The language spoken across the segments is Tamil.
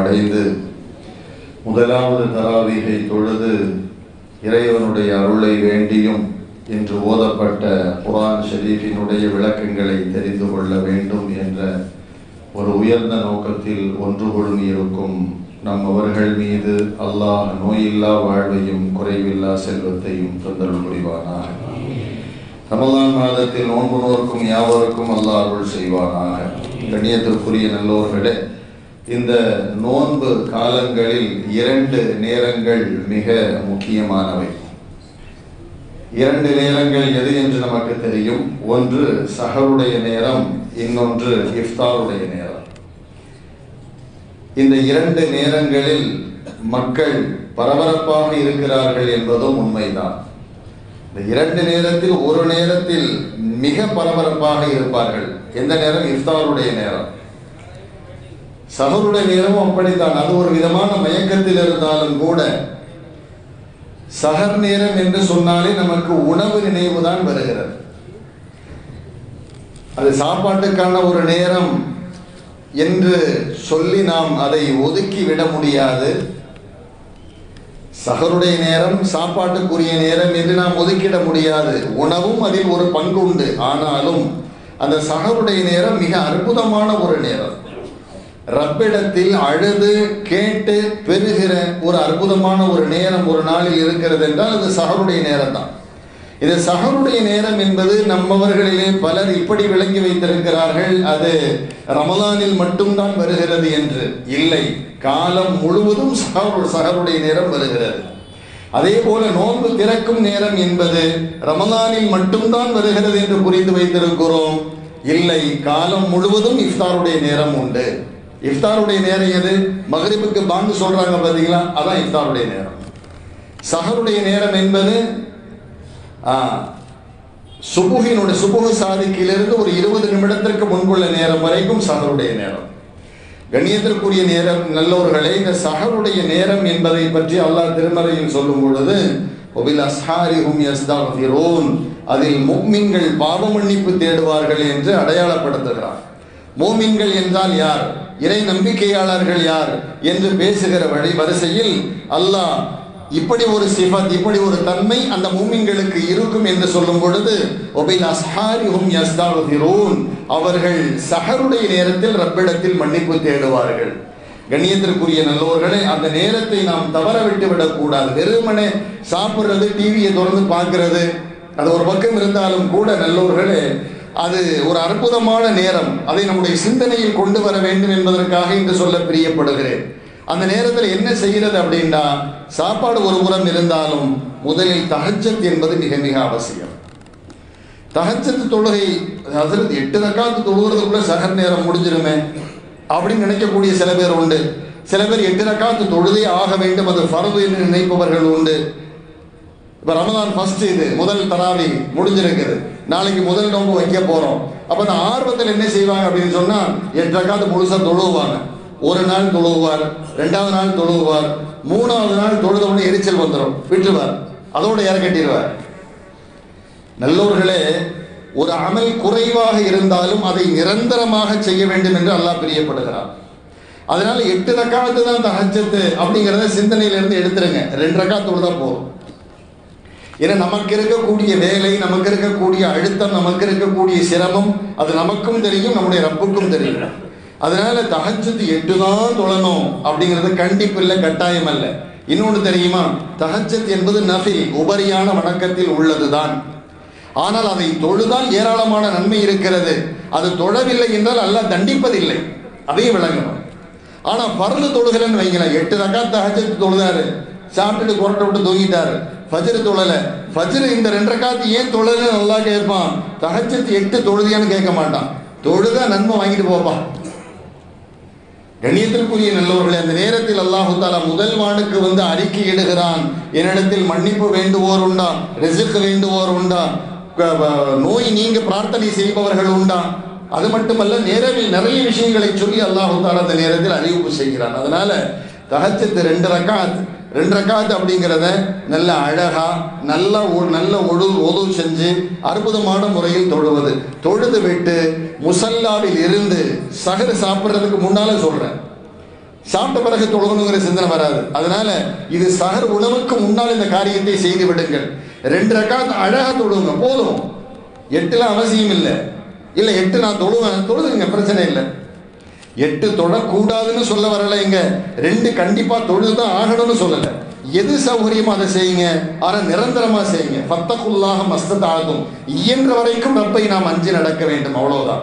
அடைந்து முதலாவது தராவீகை தொழுது இறைவனுடைய அருளை வேண்டியும் இன்று ஓதப்பட்ட குர்ஆன் ஷரீஃபினுடைய விளக்கங்களை தெரிந்து கொள்ள வேண்டும் என்ற ஒரு உயர்ந்த நோக்கத்தில் ஒன்று கொழுமி இருக்கும் நம் அவர்கள் மீது அல்லாஹ் நோயில்லா வாழ்வையும் குறைவில்லா செல்வத்தையும் தந்தருள் புரிவானாக. ரமலான் மாதத்தில் நோன்பு நோக்கும் யாவருக்கும் அல்லாஹ் அருள் செய்வானாக. கண்ணியத்திற்குரிய நல்லோர்களே, இந்த நோன்பு காலங்களில் 2 நேரங்கள் மிக முக்கியமானவை. 2 நேரங்கள் எது என்று நமக்கு தெரியும். ஒன்று சஹருடைய நேரம், இன்னொன்று இஃப்தாருடைய நேரம். இந்த 2 நேரங்களில் மக்கள் பரபரப்பாக இருக்கிறார்கள் என்பதும் உண்மைதான். இந்த 2 நேரத்தில் ஒரு நேரத்தில் மிக பரபரப்பாக இருப்பார்கள். எந்த நேரம்? இஃப்தாருடைய நேரம். சஹருடைய நேரமும் அப்படித்தான். அது ஒரு விதமான மயக்கத்தில் இருந்தாலும் கூட சஹர் நேரம் என்று சொன்னாலே நமக்கு உணவு நினைவுதான் வருகிறது. அது சாப்பாட்டுக்கான ஒரு நேரம் என்று சொல்லி நாம் அதை ஒதுக்கி விட முடியாது. சஹருடைய நேரம் சாப்பாட்டுக்குரிய நேரம் என்று நாம் ஒதுக்கிட முடியாது. உணவும் அதில் ஒரு பங்கு உண்டு. ஆனாலும் அந்த சஹருடைய நேரம் மிக அற்புதமான ஒரு நேரம். ரப்பிடத்தில் அழுது கேட்டு பெறுகிற ஒரு அற்புதமான ஒரு நேரம் ஒரு நாளில் இருக்கிறது என்றால் அது சஹருடைய நேரம் தான். இது சஹருடைய நேரம் என்பது நம்மவர்களிலே பலர் இப்படி விளங்கி வைத்திருக்கிறார்கள், அது ரமலானில் மட்டும்தான் வருகிறது என்று. இல்லை, காலம் முழுவதும் சஹருடைய நேரம் வருகிறது. அதே போல நோன்பு திறக்கும் நேரம் என்பது ரமலானில் மட்டும்தான் வருகிறது என்று புரிந்து வைத்திருக்கிறோம். இல்லை, காலம் முழுவதும் இஃப்தாருடைய நேரம் உண்டு. இஃப்தாருடைய நேரம் எது? மக்ரிபுக்கு பாங்கு சொல்றாங்க பார்த்தீங்களா, அதான் இஃப்தாருடைய நேரம். சஹருடைய நேரம் என்பது சுபுஹு சாதிக்கிலிருந்து ஒரு 20 நிமிடத்திற்கு முன்புள்ள நேரம் வரைக்கும் சஹருடைய நேரம். கண்ணியத்திற்குரிய நேரம் நல்லோர்களே, இந்த சஹருடைய நேரம் என்பதை பற்றி அல்லாஹ் திருமறையில் சொல்லும் பொழுது ஒபில் அஸ்ஹாரிஹும் யஸ்தக்ஃபிரூன், அதில் முஃமின்கள் பாவ மன்னிப்பு தேடுவார்கள் என்று அடையாளப்படுத்துகிறார். மோமின்கள் என்றால் யார், இறை நம்பிக்கையாளர்கள் யார் என்று பேசுகிற வரிசையில் அல்லாஹ் இப்படி ஒரு சிஃபத், இப்படி ஒரு தன்மை அந்த மூமின்களுக்கு இருக்கும் என்று சொல்லும் பொழுது ஒபில் அஸ்ஹாரிஹும் யஸ்தக்ஃபிரூன், அவர்கள் சஹருடைய நேரத்தில் ரப்பிடத்தில் மன்னிப்பு தேடுவார்கள். கண்ணியத்திற்குரிய நல்லோர்களே, அந்த நேரத்தை நாம் தவற விட்டு விடக்கூடாது. வெறுமனே சாப்பிட்றது, டிவியை தொடர்ந்து பார்க்கிறது, அது ஒரு பக்கம் இருந்தாலும் கூட நல்லோர்களே, அது ஒரு அற்புதமான நேரம். அதை நம்முடைய சிந்தனையில் கொண்டு வர வேண்டும் என்பதற்காக இன்று சொல்ல பிரியப்படுகிறேன். அந்த நேரத்தில் என்ன செய்கிறது அப்படின்னா, சாப்பாடு ஒரு புறம் இருந்தாலும் முதலில் தஹஜ்ஜத் என்பது மிக மிக அவசியம். தஹஜ்ஜத் தொழுகை, அதாவது 8 ரக்காத்து தொழுகிறதுக்குள்ள சஹர் நேரம் முடிஞ்சிருமே அப்படின்னு நினைக்கக்கூடிய சில பேர் உண்டு. சில பேர் 8 ரக்காத்து தொழுதே ஆக வேண்டும், அது ஃபர்து என்று நினைப்பவர்கள் உண்டு. இப்போ ரமலான் ஃபர்ஸ்ட், இது முதல் தராவி முடிஞ்சிருக்குது, நாளைக்கு முதல் நோன்பு வைக்க போகிறோம். அப்போ அந்த ஆர்வத்தில் என்ன செய்வாங்க அப்படின்னு சொன்னால் 8 ரக்காத்து முழுசாக தொழுவாங்க. ஒரு நாள் தொழுவார், 2வது நாள் தொழுவார், 3வது நாள் தொழுதவுடனே எரிச்சல் வந்துடும், விட்டுருவார், அதோடு இறக்கட்டிடுவார். நல்லோர்களே, ஒரு அமல் குறைவாக இருந்தாலும் அதை நிரந்தரமாக செய்ய வேண்டும் என்று அல்லாஹ் பிரியப்படுகிறார். அதனால 8 ரக்காத்து தான் தஹஜ்ஜத் அப்படிங்கிறத சிந்தனையிலிருந்து எடுத்துருங்க. 2 ரக்காத்து தொழுதா போதும். ஏன்னா நமக்கு இருக்கக்கூடிய வேலை, நமக்கு இருக்கக்கூடிய அழுத்தம், நமக்கு இருக்கக்கூடிய சிரமம் அது நமக்கும் தெரியும், நம்முடைய ரப்புக்கும் தெரியும். அதனால தஹஜ்ஜத் 8 தான் தொழணும் அப்படிங்கிறது கண்டிப்பு இல்லை, கட்டாயம் அல்ல. இன்னொன்று தெரியுமா, தஹஜ்ஜத் என்பது நஃபில், உபரியான வணக்கத்தில் உள்ளதுதான். ஆனால் அதை தொழுதால் ஏராளமான நன்மை இருக்கிறது. அது தொழவில்லை என்றால் அல்லாஹ் தண்டிப்பதில்லை, அதையும் விளங்கணும். ஆனால் ஃபர்து தொழுகிறேன்னு வைங்களேன், 8 ரக்காத் தஹஜ்ஜத் தொழுதாரு, சாப்பிட்டுட்டு கொரட்டை விட்டு தூங்கிட்டாரு, ஃபஜ்ர் தொழலை. ஃபஜ்ர் இந்த 2 ரக்காத்து ஏன் தொழலைன்னு நல்லா கேட்பான். தஹஜ்ஜத் 8 தொழுதியான்னு கேட்க மாட்டான். தொழுதா நன்மை வாங்கிட்டு போப்பான். கண்ணியத்திற்குரிய நல்லவர்களே, அந்த நேரத்தில் அல்லாஹு தாலா முதல் வானுக்கு வந்து அறிக்கை இடுகிறான், என்னிடத்தில் மன்னிப்பு வேண்டுவோர் உண்டா, ரிஸ்க் வேண்டுவோர் உண்டா, நோய் நீங்க பிரார்த்தனை செய்பவர்கள் உண்டா. அது மட்டுமல்ல, நிறைய விஷயங்களை சொல்லி அல்லாஹு தாலா அந்த நேரத்தில் அறிவிப்பு செய்கிறான். அதனால தஹஜ்ஜத் 2 ரக்காத் அப்படிங்கிறத நல்ல அழகா நல்ல ஒது செஞ்சு அற்புதமான முறையில் தொழுவது. தொழுது விட்டு முசல்லாவில் இருந்து சஹர் சாப்பிட்றதுக்கு முன்னால சொல்றேன், சாப்பிட்ட பிறகு தொழுகணுங்கிற சிந்தனை வராது. அதனால இது சஹர் உணவுக்கு முன்னால் இந்த காரியத்தை செய்து விடுங்கள். 2 ரக்காத் அழகா தொழுங்க, போதும். 8 அவசியம் இல்லை. 8 நான் தொழுதுங்க, பிரச்சனை இல்லை. 8 தொழக்கூடாதுன்னு சொல்ல வரல. இங்க 2 கண்டிப்பா தொழுதுதான் ஆகணும்னு சொல்லல. எது சௌகரியமா அதை செய்யுங்க, ஆனா நிரந்தரமா செய்யுங்க. ஃபத்தகுல்லாஹ மஸ்ததாதும், இயன்ற வரைக்கும் ரப்பை நாம் அஞ்சி நடக்க வேண்டும், அவ்வளவுதான்.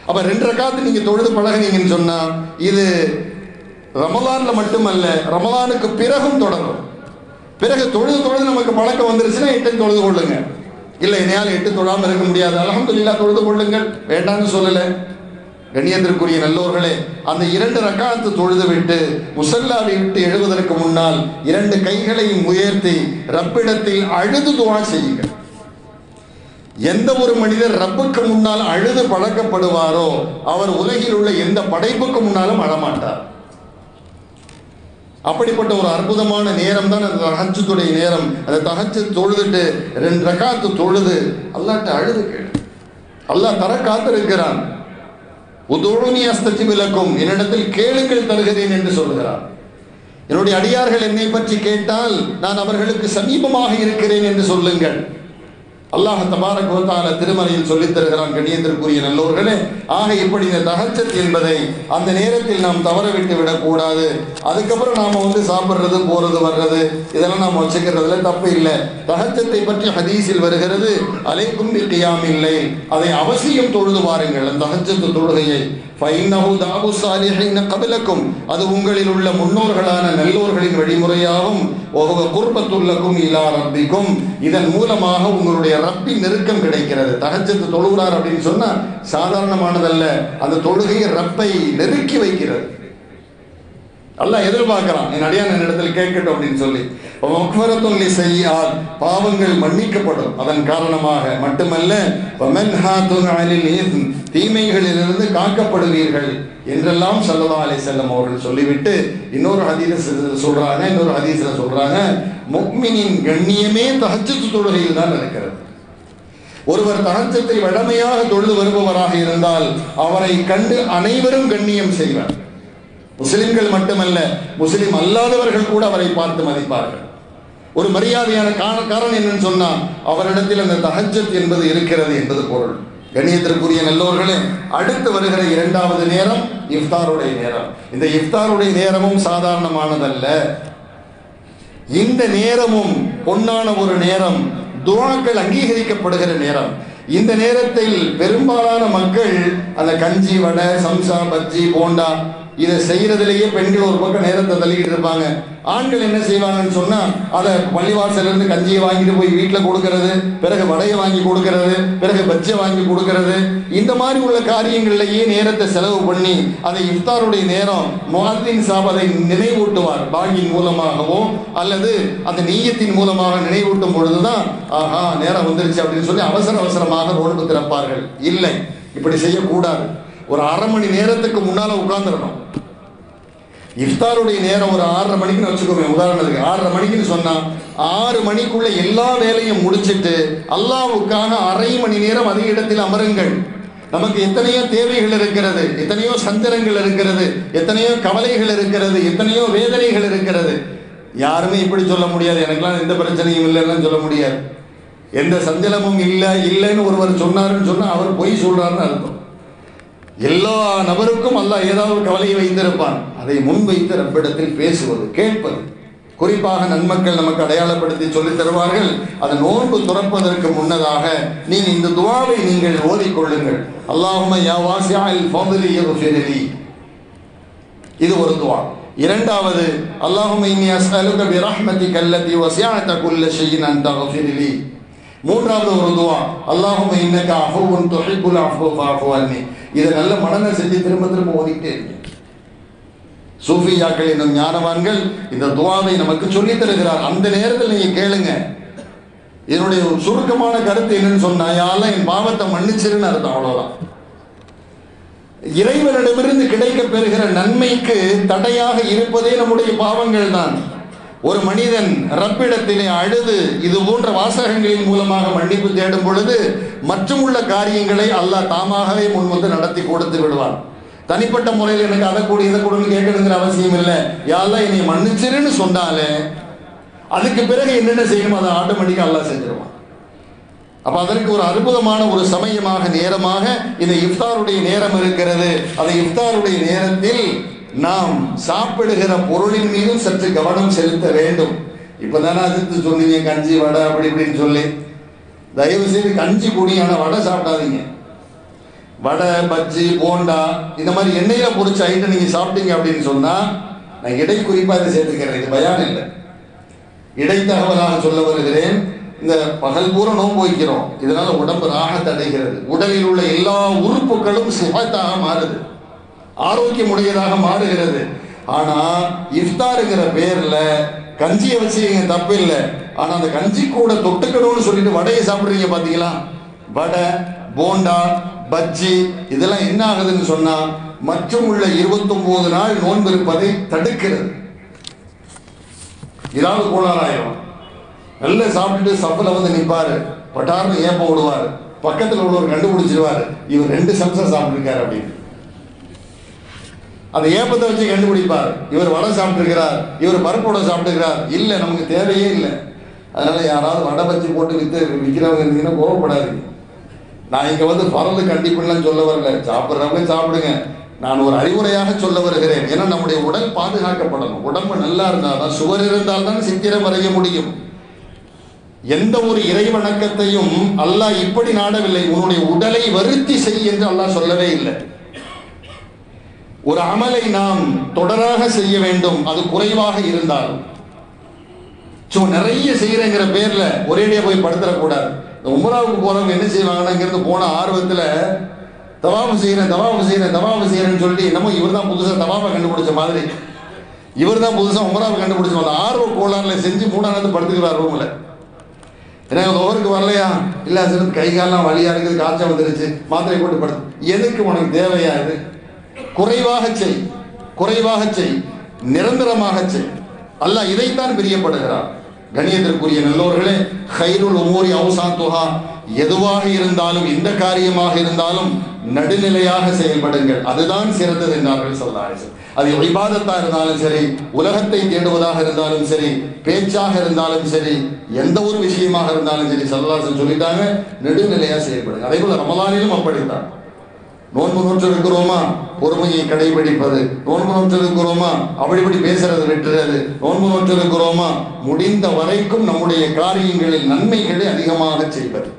அப்ப 2 ரக்காத்து நீங்க தொழுது பழகுனீங்கன்னு சொன்னா இது ரமலான்ல மட்டுமல்ல, ரமலானுக்கு பிறகும் தொடரும். பிறகு தொழுது நமக்கு பழக்கம் வந்துருச்சுன்னா 8 தொழுது கொள்ளுங்க. இல்லை என்னால் 8 தொழாமல் இருக்க முடியாது, அல்ஹம்துலில்லாஹ் தொழுது கொள்ளுங்கள், வேண்டாம்னு சொல்லல. கண்ணியத்திற்குரிய நல்லோர்களே, அந்த 2 ரக்காத்து தொழுது விட்டு முசல்லாவை விட்டு எழுவதற்கு முன்னால் 2 கைகளையும் உயர்த்தி ரப்பிடத்தில் அழுது துஆ செய்யுங்கள். எந்த ஒரு மனிதர் ரப்புக்கு முன்னால் அழுது பழக்கப்படுவாரோ அவர் உலகில் உள்ள எந்த படைப்புக்கு முன்னாலும் அழமாட்டார். அப்படிப்பட்ட ஒரு அற்புதமான நேரம் தான் அந்த தஹஜ்ஜுடைய நேரம். அந்த தஹஜ்ஜுத் தொழுதுட்டு 2 ரக்காத்து தொழுது அல்லாஹ்ட்ட அழுது கேளு. அல்லாஹ் தர காத்திருக்கிறான். உதுஊனி அஸ்தஜிப் லக்கும், என்னிடத்தில் கேளுங்கள் தருகிறேன் என்று சொல்கிறார். என்னுடைய அடியார்கள் என்னை பற்றி கேட்டால் நான் அவர்களுக்கு சமீபமாக இருக்கிறேன் என்று சொல்லுங்கள். அல்லாஹ் தபாரக வ தஆலா திருமறையில் சொல்லித் தருகிறான். கண்ணியத்திற்குரிய நல்லோர்களே, ஆக இப்படி இந்த தஹஜ்ஜத் என்பதை அந்த நேரத்தில் நாம் தவற விட்டு விடக்கூடாது. அதுக்கப்புறம் நாம் சாப்பிட்றது போறது வர்றது இதெல்லாம் நாம் வச்சுக்கிறதுல தப்பு இல்லை. தஹஜ்ஜத்தை பற்றி ஹதீஸில் வருகிறது, அலைக்கும் பி கியாமில் லைல், அதை அவசியம் தொழுது வாருங்கள். அந்த தஹஜ்ஜத் தொழுகையை ஃபைன்னஹு தாபு ஸாலிஹீன கப்லக்கும், அது உங்களில் உள்ள முன்னோர்களான நல்லோர்களின் வழிமுறையாகும். வஹுவ குர்பத்துல் லக்கும் இலா ரப்பிக்கும், இதன் மூலமாக உங்களுடைய ரப்பின் நெருக்கம் கிடைக்கிறது. தஹஜ்ஜத் தொழுகிறார் அப்படின்னு சொன்னா சாதாரணமானதல்ல. அந்த தொழுகையை ரப்பை நெருக்கி வைக்கிறது. அல்லாஹ் எதிர்பார்க்கிறான், என் அடியான் என்னிடத்தில் கேட்கட்டும் அப்படின்னு சொல்லி. மக்ஃபிரத்துன் லிஸய்யிஆத், பாவங்கள் மன்னிக்கப்படும் அதன் காரணமாக. மட்டுமல்ல வமன்ஹாதுன் அனில் இஸ்ம், தீமைகளிலிருந்து காக்கப்படுவீர்கள் என்றெல்லாம் ஸல்லல்லாஹு அலைஹி வஸல்லம் அவர்கள் சொல்லிவிட்டு இன்னொரு ஹதீஸ்ல சொல்றாங்க, முஃமினின் கண்ணியமே தஹஜ்ஜத் தொழுகையில் தான் இருக்கிறது. ஒருவர் தஹஜ்ஜத்தை வழமையாக தொழுது வருபவராக இருந்தால் அவரை கண்டு அனைவரும் கண்ணியம் செய்வார். முஸ்லிம்கள் மட்டுமல்ல, முஸ்லிம் அல்லாதவர்கள் கூட அவரை பார்த்து மதிப்பார்கள். ஒரு மரியாதையான காரணம் என்னன்னு சொன்னா அவரிடத்தில் அந்த தஹஜ்ஜத் என்பது இருக்கிறது என்பது பொருள். கண்ணியத்திற்குரிய நல்லோர்களே, அடுத்து வருகிற 2வது நேரம் இஃப்தாருடைய நேரம். இந்த இஃப்தாருடைய நேரமும் சாதாரணமானதல்ல. இந்த நேரமும் பொன்னான ஒரு நேரம், துஆக்கள் அங்கீகரிக்கப்படுகிற நேரம். இந்த நேரத்தில் பெரும்பாலான மக்கள் அந்த கஞ்சி, வடை, சம்சா, பஜ்ஜி, போண்டா இதை செய்யறதுலேயே பெண்கள் ஒரு பக்கம் நேரத்தை தள்ளிக்கிட்டு இருப்பாங்க. ஆண்கள் என்ன செய்வாங்கன்னு சொன்னா அதை பள்ளிவாசல இருந்து கஞ்சியை வாங்கிட்டு போய் வீட்டில் கொடுக்கறது, பிறகு வடையை வாங்கி கொடுக்கறது, பிறகு பஜ்ஜை வாங்கி கொடுக்கறது, இந்த மாதிரி உள்ள காரியங்கள்லேயே நேரத்தை செலவு பண்ணி அதை இஃப்தாருடைய நேரம் முஅத்தின் சாப் அதை நினைவூட்டுவார். பாகின் மூலமாகவோ அல்லது அந்த நீயத்தின் மூலமாக நினைவூட்டும் பொழுதுதான் ஆஹா நேரம் வந்துருச்சு அப்படின்னு சொல்லி அவசரமாக நோன்பு திறப்பார்கள். இல்லை, இப்படி செய்யக்கூடாது. ஒரு 1/2 மணி நேரத்துக்கு முன்னால உட்கார்ந்துடணும். இஃப்தாருடைய நேரம் ஒரு 6:30 மணிக்குன்னு வச்சுக்கோங்க. உதாரணத்துக்கு 6:30 மணிக்குன்னு சொன்னா 6 மணிக்குள்ள எல்லா வேலையும் முடிச்சுட்டு அல்லாஹ்வுக்காக 1/2 மணி நேரம் அதே இடத்தில் அமருங்கள். நமக்கு எத்தனையோ தேவைகள் இருக்கிறது, எத்தனையோ சஞ்சலங்கள் இருக்கிறது, எத்தனையோ கவலைகள் இருக்கிறது, எத்தனையோ வேதனைகள் இருக்கிறது. யாருமே இப்படி சொல்ல முடியாது, எனக்கெல்லாம் எந்த பிரச்சனையும் இல்லைன்னு சொல்ல முடியாது. எந்த சஞ்சலமும் இல்லைன்னு ஒருவர் சொன்னாருன்னு சொன்னா அவர் பொய் சொல்றாருன்னு அர்த்தம். எல்லா நபருக்கும் அல்லாஹ் ஏதாவது கவலையை வைத்திருப்பான். அதை முன்வைத்து ரப்பிடத்தில் பேசுவது, கேட்பது. குறிப்பாக நன்மக்கள் நமக்கு அடையாளப்படுத்தி சொல்லித் தருவார்கள். அதை நோன்பு துறப்பதற்கு முன்னதாக நீங்கள் இந்த துஆவை நீங்கள் ஓதிக்கொள்ளுங்கள். அல்லாஹும்ம யா வாசிஅல் ஃபத்லி யக்ஃபிர்லி, இது ஒரு துஆ. 2வது அல்லாஹும்ம இன்னி அஸ்அலுக பிரஹ்மதிக அல்லதி வஸஅத குல்ல ஷைஇன் அன் தக்ஃபிர்லி. 3வது ஒரு துஆ, அல்லாஹும்ம இன்னக அஃபுவுன் துஹிப்புல் அஃப்வ ஃபஅஃபு அன்னி. இதை நல்ல மனன செஞ்சு திரும்ப ஓதிக்கிட்டே இருக்கீங்க. சூஃபியாக்கள் என்னும் ஞானவான்கள் இந்த துஆவை நமக்கு சொல்லி தருகிறார். அந்த நேரத்தில் நீங்க கேளுங்க. இதனுடைய சுருக்கமான கருத்து என்னன்னு சொன்னா, யா அல்லாஹ் என் பாவத்தை மன்னிச்சிருன்னு அர்த்தம், அவ்வளவுதான். இறைவனிடமிருந்து கிடைக்க பெறுகிற நன்மைக்கு தடையாக இருப்பதே நம்முடைய பாவங்கள் தான். ஒரு மனிதன் ரப்பிடத்திலே அழுது இது போன்ற வாசகங்களின் மூலமாக மன்னிப்பு தேடும் பொழுது மற்றும் உள்ள காரியங்களை அல்லாஹ் தாமாகவே முன்வந்து நடத்தி கொடுத்து விடுவான். தனிப்பட்ட முறையில் எனக்கு அதை கூட இதை கூடன்னு கேட்கணுங்கிற அவசியம் இல்லை. யாரெல்லாம் என்னை மன்னிச்சிருன்னு சொன்னாலே அதுக்கு பிறகு என்னென்ன செய்யணும் அதை ஆட்டோமேட்டிக்காக அல்லாஹ் செஞ்சிருவான். அப்போ அதற்கு ஒரு அற்புதமான ஒரு சமயமாக நேரமாக இந்த இஃப்தாருடைய நேரம் இருக்கிறது. அந்த இஃப்தாருடைய நேரத்தில் நாம் சாப்பிடுகிற பொருளின் மீதும் சற்று கவனம் செலுத்த வேண்டும். இப்போதானே அதுக்கு சொன்னீங்க கஞ்சி வடை அப்படி இப்படின்னு சொல்லி, தயவு செய்து கஞ்சி குடியான வடை சாப்பிடாதீங்க. வடை பஜ்ஜி போண்டா இந்த மாதிரி எண்ணெயில் பொரிச்ச ஐட்டம் நீங்கள் சாப்பிட்டீங்க அப்படின்னு சொன்னால், நான் இடை குறிப்பாக இதை சேர்த்துக்கிறேன், இது பயான் இல்லை, இடைத்தகவலாக சொல்ல வருகிறேன். இந்த பகல் பூரா நோன்பு வைக்கிறோம், இதனால உடம்பு ராகத்தை அடைகிறது, உடலில் உள்ள எல்லா உறுப்புகளும் சிஹத்தாக மாறுது, ஆரோக்கியமுடையதாக மாறுகிறது. ஆனால் இஃப்தாருங்கிற பேரில் கஞ்சியை வச்சு தப்பு இல்லை, ஆனால் அந்த கஞ்சி கூட தொட்டுக்கணும்னு சொல்லிட்டு வடையை சாப்பிட்றீங்க பார்த்தீங்களா, வடை போண்டா பஜ்ஜி இதெல்லாம் என்ன ஆகுதுன்னு சொன்னால் மற்றும் உள்ள 29 நாள் நோன்பு இருப்பதை தடுக்கிறது. ஏதாவது கோளாறாயிரும். நல்லா சாப்பிட்டுட்டு சப்பில் வந்து நிற்பாரு, பட்டார்னு ஏப்ப விடுவார், பக்கத்தில் உள்ளவர் கண்டுபிடிச்சிருவார் இவர் 2 சம்சா சாப்பிட்டுருக்காரு அப்படின்னு. அந்த ஏப்பத்தை வச்சு கண்டுபிடிப்பார், இவர் வடை சாப்பிட்டுருக்கிறார், இவர் பருப்போட சாப்பிட்டுக்கிறார். இல்லை, நமக்கு தேவையே இல்லை. அதனால யாராவது வடை பச்சி போட்டு விற்கிறவங்க இருந்தீங்கன்னா கோவப்படாதீங்க. நான் இங்கே வந்து பரவல் கண்டிப்புலாம் சொல்ல வரல, சாப்பிட்றவங்க சாப்பிடுங்க. நான் ஒரு அறிவுரையாக சொல்ல வருகிறேன். ஏன்னா நம்முடைய உடல் பாதுகாக்கப்படணும். உடம்பு நல்லா இருந்தால் தான், சுவர் இருந்தால் தான் சித்திரம் வரைய முடியும். எந்த ஒரு இறை வணக்கத்தையும் அல்லாஹ் இப்படி நாடவில்லை, உன்னுடைய உடலை வருத்தி செய் என்று அல்லாஹ் சொல்லவே இல்லை. ஒரு அமலை நாம் தொடராக செய்ய வேண்டும், அது குறைவாக இருந்தாலும். சும்மா நிறைய செய்யறேங்கிற பேர்ல ஒரேடியா போய் படுத்துடக்கூடாது. இந்த உம்ராவுக்கு போறவங்க என்ன செய்வாங்கன்னா, இங்கிருந்து போன ஆர்வத்தில் தவாஃபு செய்யறேன்னு சொல்லி நம்ம இவர் தான் புதுசாக தவாஃபை கண்டுபிடிச்ச மாதிரி, இவர் தான் புதுசாக உம்ராவை கண்டுபிடிச்ச மாதிரி ஆர்வ கோளாறுல செஞ்சு 3 படுத்துக்கிறார் ரூம்ல. ஏன்னா ஓவருக்கு வரலையா, இல்லை சில கை காலெல்லாம் வலியா இருக்குது, காய்ச்சல் வந்துருச்சு, மாத்திரை போட்டு படுத்து. எதுக்கு உனக்கு தேவையா? இது குறைவாக செய், நிரந்தரமாக செய். அல்லாஹ் இதைத்தான் பிரியப்படுகிறார். கணியத்திற்குரிய நல்லோர்களே, கைருல் உமூரி அவுசாத்துஹா, எதுவாக இருந்தாலும் எந்த காரியமாக இருந்தாலும் நடுநிலையாக செயல்படுங்கள், அதுதான் சிறந்தது என்றார்கள் ஸல்லல்லாஹு அலைஹி வஸல்லம். அது இபாதத்தா இருந்தாலும் சரி, உலகத்தை தேடுவதாக இருந்தாலும் சரி, பேச்சாக இருந்தாலும் சரி, எந்த ஒரு விஷயமாக இருந்தாலும் சரி, ஸல்லல்லாஹு அலைஹி வஸல்லம் சொல்லிட்டாங்க, நடுநிலையாக செயல்படுங்க. அதே போல ரமலானிலும் அப்படித்தான். நோன்பு நோற்று இருக்கிறோமா, பொறுமையை கடைபிடிப்பது. நோன்பு நோற்று இருக்கிறோமா, அப்படிப்படி பேசுறது விட்டுறது. நோன்பு நோற்று இருக்கிறோமா, முடிந்த வரைக்கும் நம்முடைய காரியங்களில் நன்மைகளை அதிகமாக செய்வது.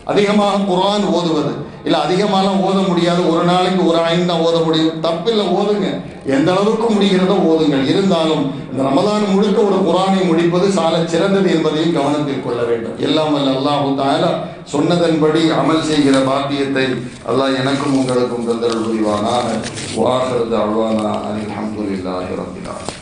அதிகமாக குர்ஆன் ஓதுவது. இல்லை அதிகமாலாம் ஓத முடியாது, ஒரு நாளைக்கு ஒரு 5 தான் ஓத முடியும், தப்பில்லை, ஓதுங்க, எந்த அளவுக்கு முடிகிறதோ ஓதுங்கள். இருந்தாலும் இந்த ரமலான் முழுக்க ஒரு குர்ஆனை முடிப்பது சால சிறந்தது என்பதையும் கவனத்தில் கொள்ள வேண்டும். எல்லாம் வல்ல அல்லாஹு தஆலா சொன்னதன்படி அமல் செய்கிற பாக்கியத்தை அல்லாஹ் எனக்கும் உங்களுக்கும் தந்தருள் புரிவானாக. வாஹிரு தஅவானா அல்ஹம்துலில்லாஹி ரப்பில் ஆலமீன்.